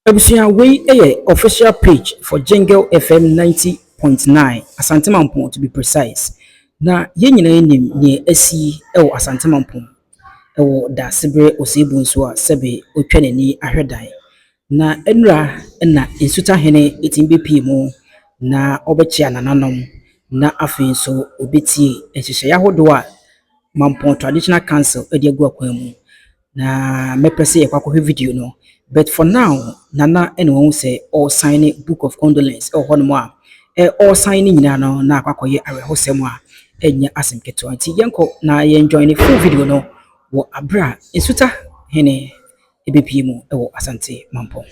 Ebusia we a official page for Jingle FM 90.9 Asante Mampong to be precise. Na yen nyina nim ne asi e wo Asante Mampong e wo da sebre osibu nso a sebe otwa nani ahwedan. Na enura na Nsuta Hene etimbe pii mu na obechia nananom na afi nso obetie ehihye yahodo a Mampong Traditional Council e de agu akwan mu. Na mepese ye kwakọ video no, but for now nana anyone say all signing book of condolence or hono a all signing nyina no na kwakọ ye arehosem a enya asemketo anti yenko na ye enjoy the full video no wo abra Nsuta Hene ebepie mu e wo Asante Mampong.